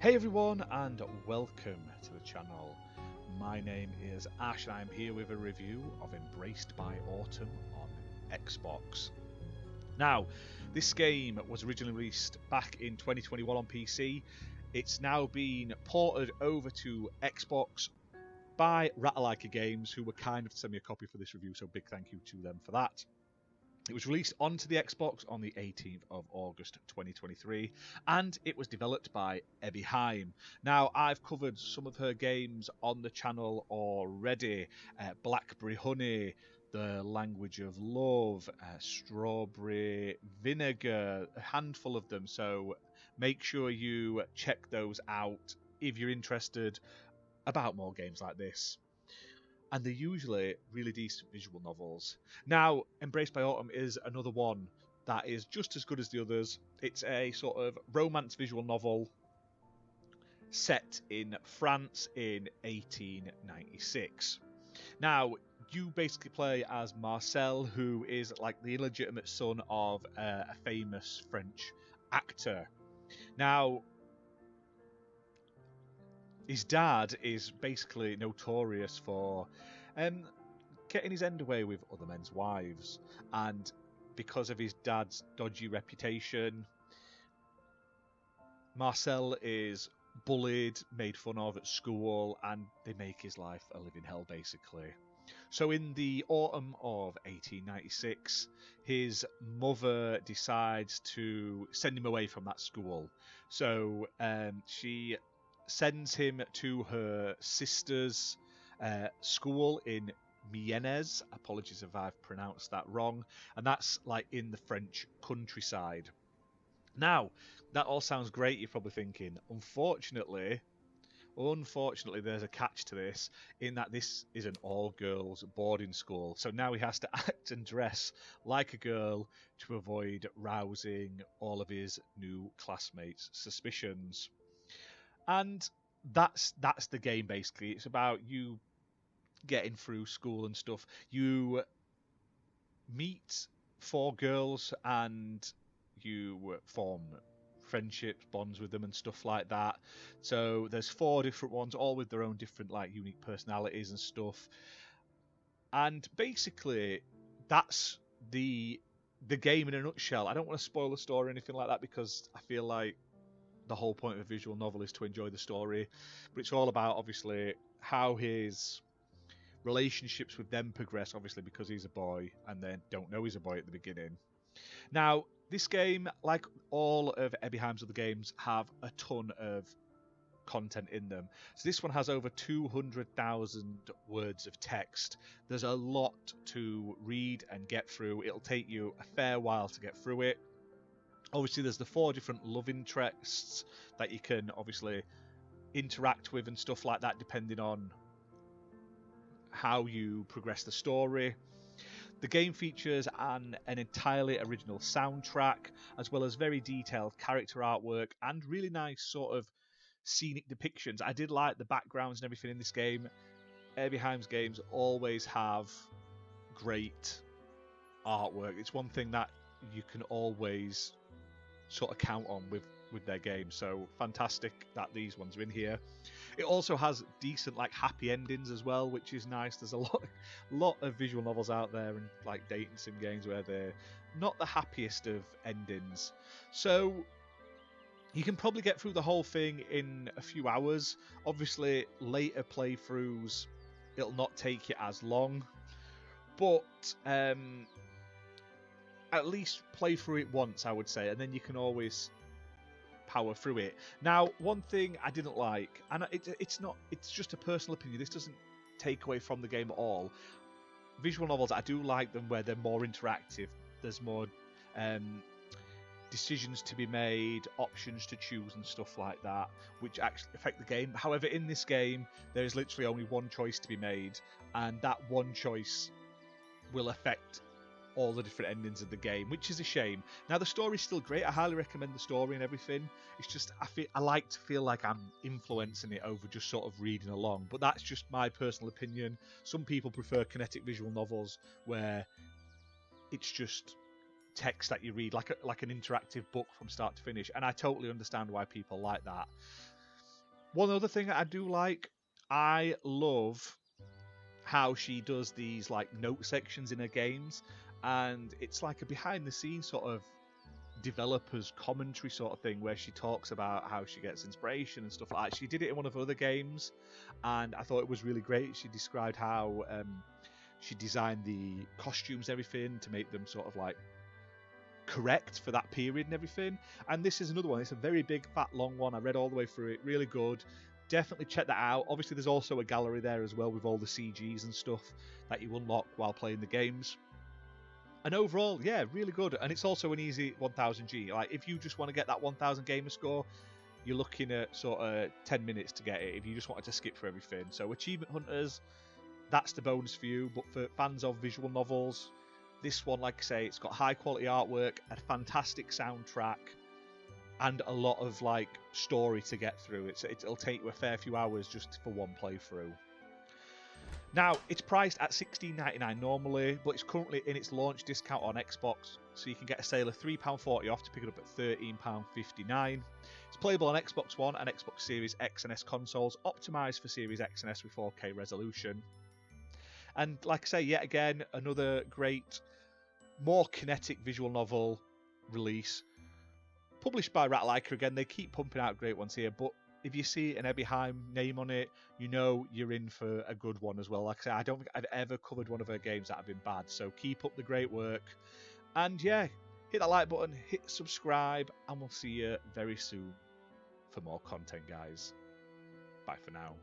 Hey everyone, and welcome to the channel. My name is Ash and I'm here with a review of Embraced by Autumn on Xbox. Now, this game was originally released back in 2021 on PC. It's now been ported over to Xbox by Ratalaika Games, who were kind of to send me a copy for this review, so big thank you to them for that. It was released onto the Xbox on the 18th of August 2023, and it was developed by ebi-hime. Now, I've covered some of her games on the channel already. Blackberry Honey, The Language of Love, Strawberry Vinegar, a handful of them, so make sure you check those out if you're interested about more games like this. And they're usually really decent visual novels. Now, Embraced by Autumn is another one that is just as good as the others. It's a sort of romance visual novel set in France in 1896. Now, you basically play as Marcel, who is like the illegitimate son of a famous French actor. Now, his dad is basically notorious for getting his end away with other men's wives, and because of his dad's dodgy reputation, Marcel is bullied, made fun of at school, and they make his life a living hell basically. So in the autumn of 1896, his mother decides to send him away from that school. So she sends him to her sister's school in Myennes. Apologies if I've pronounced that wrong. And that's like in the French countryside. Now, that all sounds great, you're probably thinking. Unfortunately, there's a catch to this, in that this is an all-girls boarding school. So now he has to act and dress like a girl to avoid rousing all of his new classmates' suspicions. And that's the game basically. It's about you getting through school and stuff. You meet 4 girls and you form friendships, bonds with them and stuff like that. So there's 4 different ones, all with their own different like unique personalities and stuff. And basically that's the game in a nutshell. I don't want to spoil the story or anything like that, because I feel like the whole point of a visual novel is to enjoy the story, but it's all about obviously how his relationships with them progress, obviously because he's a boy and they don't know he's a boy at the beginning. Now, this game, like all of ebi-hime's other games, have a ton of content in them. So this one has over 200,000 words of text. There's a lot to read and get through. It'll take you a fair while to get through it. Obviously, there's the 4 different love interests that you can obviously interact with and stuff like that, depending on how you progress the story. The game features an entirely original soundtrack, as well as very detailed character artwork and really nice sort of scenic depictions. I did like the backgrounds and everything in this game. ebi-hime's games always have great artwork. It's one thing that you can always sort of count on with their games, so fantastic that these ones are in here. It also has decent like happy endings as well, which is nice. There's a lot of visual novels out there and like dating sim games where they're not the happiest of endings. So you can probably get through the whole thing in a few hours. Obviously later playthroughs it'll not take you as long, but at least play through it once, I would say, and then you can always power through it. Now, one thing I didn't like, and it's just a personal opinion, this doesn't take away from the game at all. Visual novels, I do like them where they're more interactive. There's more decisions to be made, options to choose and stuff like that, which actually affect the game. However, in this game, there is literally only one choice to be made, and that one choice will affect all the different endings of the game, which is a shame. Now, the story's still great. I highly recommend the story and everything. It's just I like to feel like I'm influencing it over just sort of reading along, but that's just my personal opinion. Some people prefer kinetic visual novels where it's just text that you read, like an interactive book from start to finish, and I totally understand why people like that. One other thing that I do like, I love how she does these like note sections in her games, and it's like a behind the scenes sort of developers commentary sort of thing where she talks about how she gets inspiration and stuff like that. She did it in one of her other games, and I thought it was really great. She described how she designed the costumes and everything to make them sort of like correct for that period and everything. And this is another one. It's a very big, fat, long one. I read all the way through it. Really good. Definitely check that out. Obviously, there's also a gallery there as well with all the CGs and stuff that you unlock while playing the games. And overall, yeah, really good. And it's also an easy 1000G. Like, if you just want to get that 1000 gamer score, you're looking at sort of 10 minutes to get it if you just wanted to skip through everything. So, Achievement Hunters, that's the bonus for you. But for fans of visual novels, this one, like I say, it's got high quality artwork, a fantastic soundtrack, and a lot of like story to get through. It'll take you a fair few hours just for one playthrough. Now, it's priced at $16.99 normally, but it's currently in its launch discount on Xbox, so you can get a sale of £3.40 off to pick it up at £13.59. It's playable on Xbox One and Xbox Series X and S consoles, optimised for Series X and S with 4K resolution. And like I say, yet again, another great, more kinetic visual novel release. Published by Ratalaika again, they keep pumping out great ones here, but if you see an ebi-hime name on it, you know you're in for a good one as well. Like I say, I don't think I've ever covered one of her games that have been bad, so keep up the great work. And yeah, hit that like button, hit subscribe, and we'll see you very soon for more content, guys. Bye for now.